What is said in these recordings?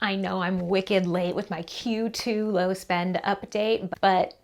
I know I'm wicked late with my Q2 low spend update, but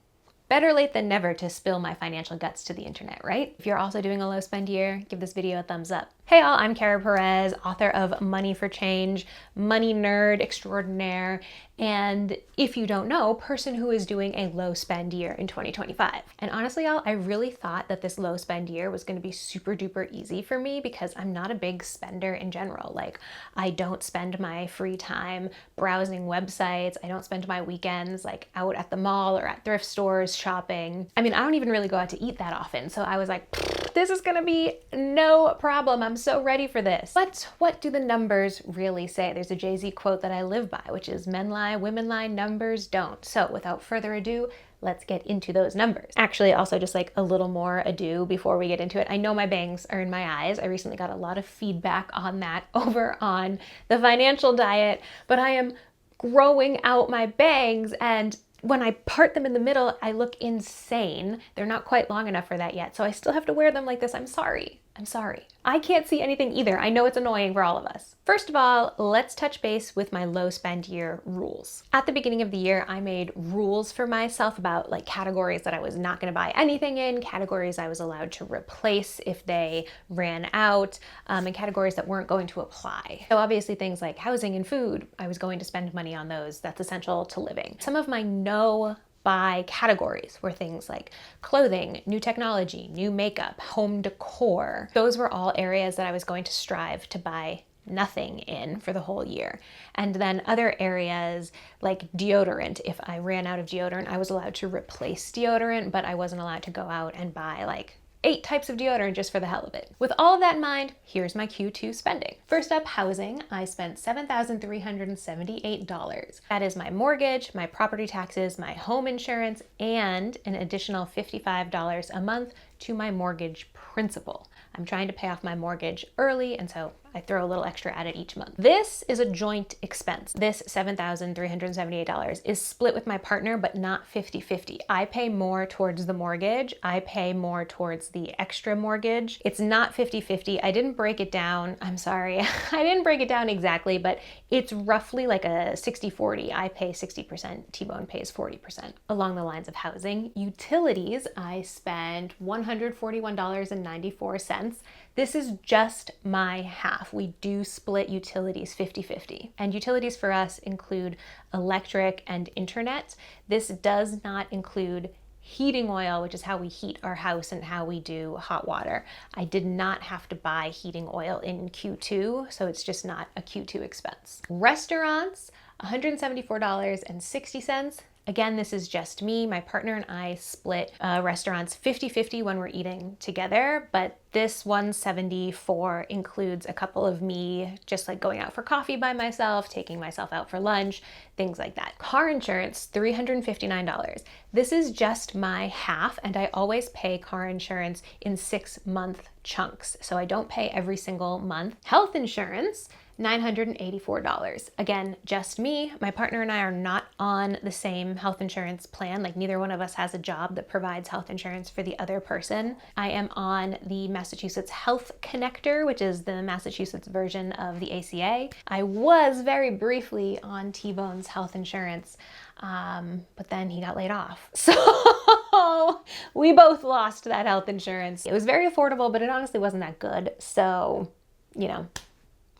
better late than never to spill my financial guts to the internet, right? If you're also doing a low spend year, give this video a thumbs up. Hey all, I'm Kara Perez, author of Money for Change, money nerd extraordinaire, and if you don't know, person who is doing a low spend year in 2025. And honestly, y'all, I really thought that this low spend year was gonna be super duper easy for me because I'm not a big spender in general. Like, I don't spend my free time browsing websites. I don't spend my weekends like out at the mall or at thrift stores shopping. I mean, I don't even really go out to eat that often. So I was like, this is gonna be no problem. I'm so ready for this. But what do the numbers really say? There's a Jay-Z quote that I live by, which is men lie, women lie, numbers don't. So without further ado, let's get into those numbers. Actually, also just like a little more ado before we get into it. I know my bangs are in my eyes. I recently got a lot of feedback on that over on the financial diet, but I am growing out my bangs, and when I part them in the middle, I look insane. They're not quite long enough for that yet, so I still have to wear them like this. I'm sorry. I'm sorry. I can't see anything either. I know it's annoying for all of us. First of all, let's touch base with my low spend year rules. At the beginning of the year, I made rules for myself about like categories that I was not going to buy anything in, categories I was allowed to replace if they ran out, and categories that weren't going to apply. So obviously things like housing and food, I was going to spend money on those. That's essential to living. Some of my no buy categories were things like clothing, new technology, new makeup, home decor. Those were all areas that I was going to strive to buy nothing in for the whole year. And then other areas like deodorant, if I ran out of deodorant, I was allowed to replace deodorant, but I wasn't allowed to go out and buy like 8 types of deodorant just for the hell of it. With all of that in mind, here's my Q2 spending. First up, housing. I spent $7,378. That is my mortgage, my property taxes, my home insurance, and an additional $55 a month to my mortgage principal. I'm trying to pay off my mortgage early, and so I throw a little extra at it each month. This is a joint expense. This $7,378 is split with my partner, but not 50-50. I pay more towards the mortgage. I pay more towards the extra mortgage. It's not 50-50. I didn't break it down. I'm sorry. I didn't break it down exactly, but it's roughly like a 60-40. I pay 60%, T-Bone pays 40%. Along the lines of housing, utilities, I spend $141.94. This is just my half. We do split utilities 50-50. And utilities for us include electric and internet. This does not include heating oil, which is how we heat our house and how we do hot water. I did not have to buy heating oil in Q2, so it's just not a Q2 expense. Restaurants, $174.60. Again, this is just me. My partner and I split restaurants 50-50 when we're eating together, but this $174 includes a couple of me just like going out for coffee by myself, taking myself out for lunch, things like that. Car insurance, $359. This is just my half, and I always pay car insurance in 6-month chunks, so I don't pay every single month. Health insurance, $984. Again, just me. My partner and I are not on the same health insurance plan. Like, neither one of us has a job that provides health insurance for the other person. I am on the Massachusetts Health Connector, which is the Massachusetts version of the ACA. I was very briefly on T-Bone's health insurance, but then he got laid off. So we both lost that health insurance. It was very affordable, but it honestly wasn't that good. So, you know,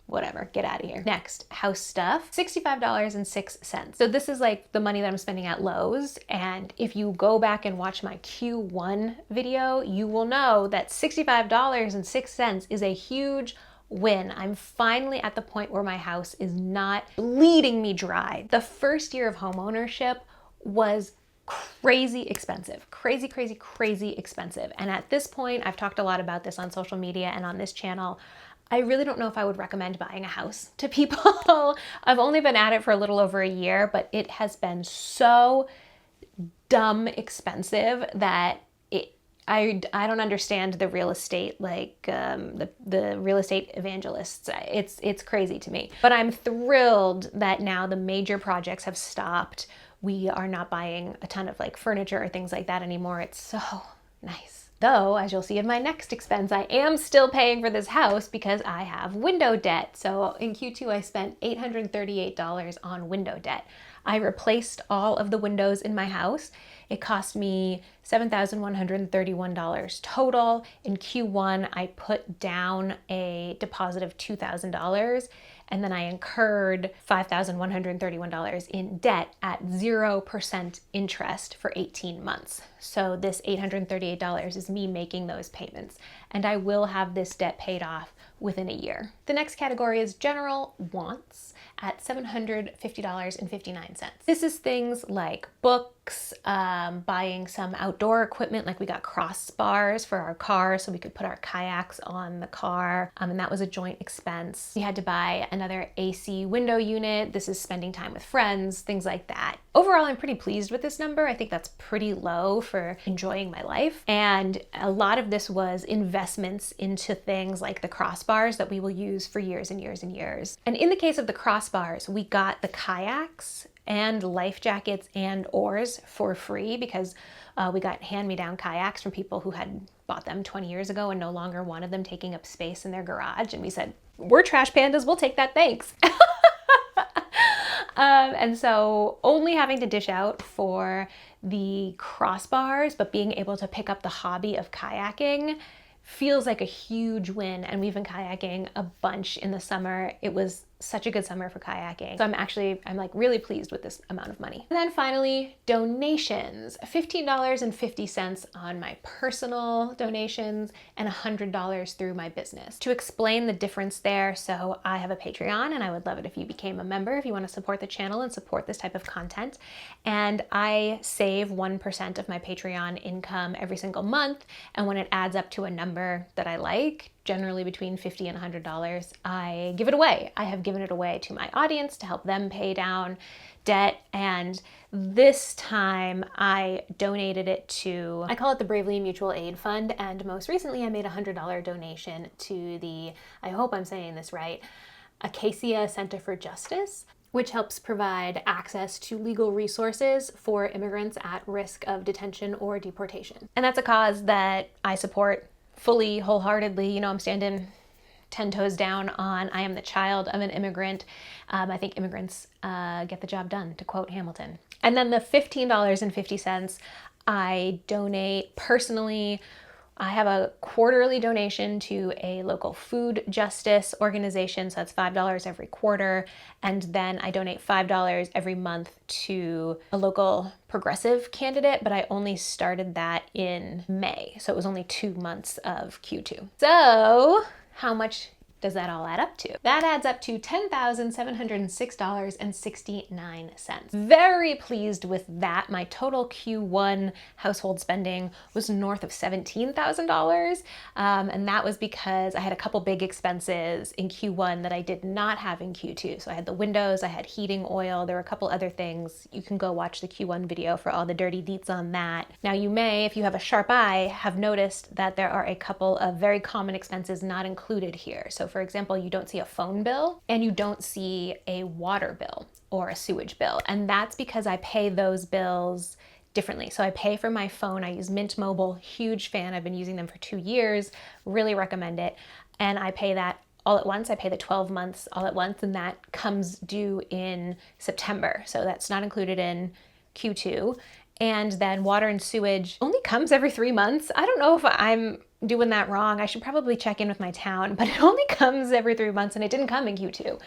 whatever, get out of here. Next, house stuff, $65.06. So this is like the money that I'm spending at Lowe's. And if you go back and watch my Q1 video, you will know that $65.06 is a huge win. I'm finally at the point where my house is not bleeding me dry. The first year of homeownership was crazy expensive, crazy expensive. And at this point, I've talked a lot about this on social media and on this channel. I really don't know if I would recommend buying a house to people. I've only been at it for a little over a year, but it has been so dumb expensive that I don't understand the real estate, like the real estate evangelists. It's crazy to me. But I'm thrilled that now the major projects have stopped. We are not buying a ton of like furniture or things like that anymore. It's so nice. Though, as you'll see in my next expense, I am still paying for this house because I have window debt. So in Q2, I spent $838 on window debt. I replaced all of the windows in my house. It cost me $7,131 total. In Q1, I put down a deposit of $2,000, and then I incurred $5,131 in debt at 0% interest for 18 months. So this $838 is me making those payments, and I will have this debt paid off within a year. The next category is general wants at $750.59. This is things like books, buying some outdoor equipment, like we got crossbars for our car so we could put our kayaks on the car, and that was a joint expense. We had to buy another AC window unit. This is spending time with friends, things like that. Overall, I'm pretty pleased with this number. I think that's pretty low for enjoying my life. And a lot of this was investments into things like the crossbars that we will use for years and years and years. And in the case of the crossbars, we got the kayaks and life jackets and oars for free because we got hand-me-down kayaks from people who had bought them 20 years ago and no longer wanted them taking up space in their garage. And we said, we're trash pandas, we'll take that, thanks. And so only having to dish out for the crossbars, but being able to pick up the hobby of kayaking feels like a huge win. And we've been kayaking a bunch in the summer. It was such a good summer for kayaking. So I'm like really pleased with this amount of money. And then finally, donations, $15.50 on my personal donations and $100 through my business. To explain the difference there, so I have a Patreon and I would love it if you became a member if you want to support the channel and support this type of content. And I save 1% of my Patreon income every single month. And when it adds up to a number that I like, generally between $50 and $100, I give it away. I have given it away to my audience to help them pay down debt. And this time I donated it to, I call it the Bravely Mutual Aid Fund. And most recently I made a $100 donation to the, I hope I'm saying this right, Acacia Center for Justice, which helps provide access to legal resources for immigrants at risk of detention or deportation. And that's a cause that I support fully, wholeheartedly. You know, I'm standing 10 toes down on. I am the child of an immigrant. I think immigrants get the job done, to quote Hamilton. And then the $15.50 I donate personally. I have a quarterly donation to a local food justice organization, so that's $5 every quarter. And then I donate $5 every month to a local progressive candidate, but I only started that in May. So it was only 2 months of Q2. So how much does that all add up to? That adds up to $10,706.69. Very pleased with that. My total Q1 household spending was north of $17,000. And that was because I had a couple big expenses in Q1 that I did not have in Q2. So I had the windows, I had heating oil, there were a couple other things. You can go watch the Q1 video for all the dirty deets on that. Now you may, if you have a sharp eye, have noticed that there are a couple of very common expenses not included here. So for example, you don't see a phone bill and you don't see a water bill or a sewage bill. And that's because I pay those bills differently. So I pay for my phone. I use Mint Mobile, huge fan. I've been using them for 2 years, really recommend it. And I pay that all at once. I pay the 12 months all at once, and that comes due in September. So that's not included in Q2. And then water and sewage only comes every 3 months. I don't know if I'm doing that wrong. I should probably check in with my town, but it only comes every 3 months, and it didn't come in Q2.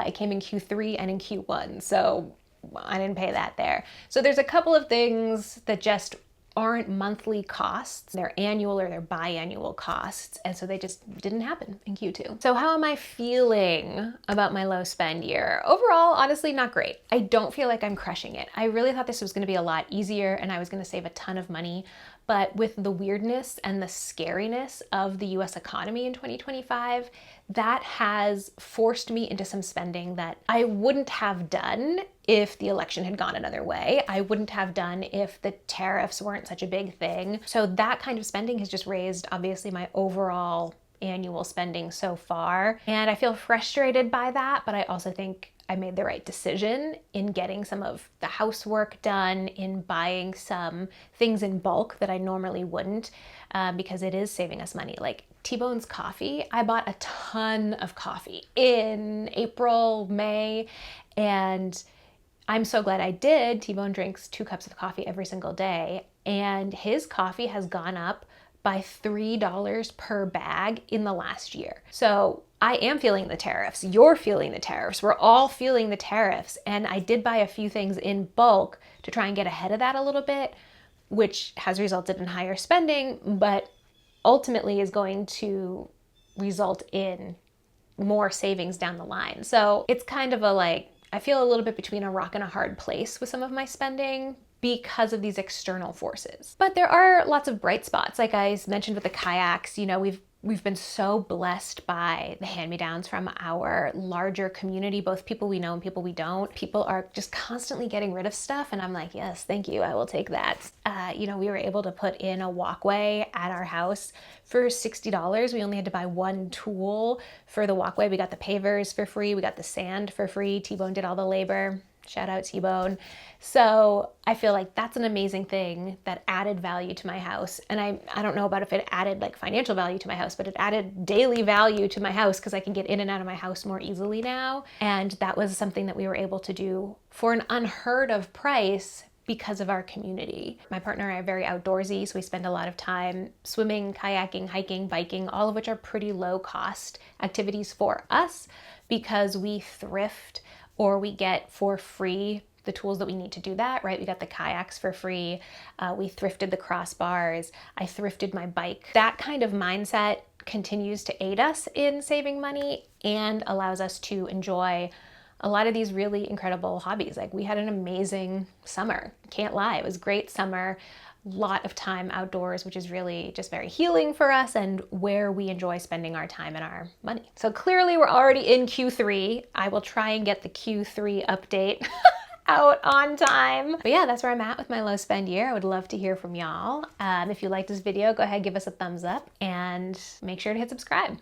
It came in Q3 and in Q1, so I didn't pay that there. So there's a couple of things that just aren't monthly costs. They're annual or they're biannual costs, and so they just didn't happen in Q2. So how am I feeling about my low spend year? Overall, honestly, not great. I don't feel like I'm crushing it. I really thought this was going to be a lot easier and I was going to save a ton of money. But with the weirdness and the scariness of the US economy in 2025, that has forced me into some spending that I wouldn't have done if the election had gone another way. I wouldn't have done if the tariffs weren't such a big thing. So that kind of spending has just raised, obviously, my overall annual spending so far. And I feel frustrated by that, but I also think I made the right decision in getting some of the housework done, in buying some things in bulk that I normally wouldn't, because it is saving us money. Like T-Bone's coffee, I bought a ton of coffee in April, May, and I'm so glad I did. T-Bone drinks 2 cups of coffee every single day, and his coffee has gone up by $3 per bag in the last year. So I am feeling the tariffs. You're feeling the tariffs. We're all feeling the tariffs. And I did buy a few things in bulk to try and get ahead of that a little bit, which has resulted in higher spending, but ultimately is going to result in more savings down the line. So it's kind of I feel a little bit between a rock and a hard place with some of my spending because of these external forces. But there are lots of bright spots. Like I mentioned with the kayaks, we've been so blessed by the hand-me-downs from our larger community, both people we know and people we don't. People are just constantly getting rid of stuff, and I'm like, yes, thank you, I will take that. We were able to put in a walkway at our house for $60. We only had to buy 1 tool for the walkway. We got the pavers for free, we got the sand for free. T-Bone did all the labor. Shout out T-Bone. So I feel like that's an amazing thing that added value to my house. And I don't know about if it added financial value to my house, but it added daily value to my house because I can get in and out of my house more easily now. And that was something that we were able to do for an unheard of price because of our community. My partner and I are very outdoorsy, so we spend a lot of time swimming, kayaking, hiking, biking, all of which are pretty low cost activities for us because we thrift or we get for free the tools that we need to do that, right? We got the kayaks for free. We thrifted the crossbars. I thrifted my bike. That kind of mindset continues to aid us in saving money and allows us to enjoy a lot of these really incredible hobbies. Like we had an amazing summer. Can't lie, it was a great summer. Lot of time outdoors, which is really just very healing for us and where we enjoy spending our time and our money. So clearly we're already in Q3. I will try and get the Q3 update out on time. But yeah, that's where I'm at with my low spend year. I would love to hear from y'all. If you liked this video, go ahead, give us a thumbs up and make sure to hit subscribe.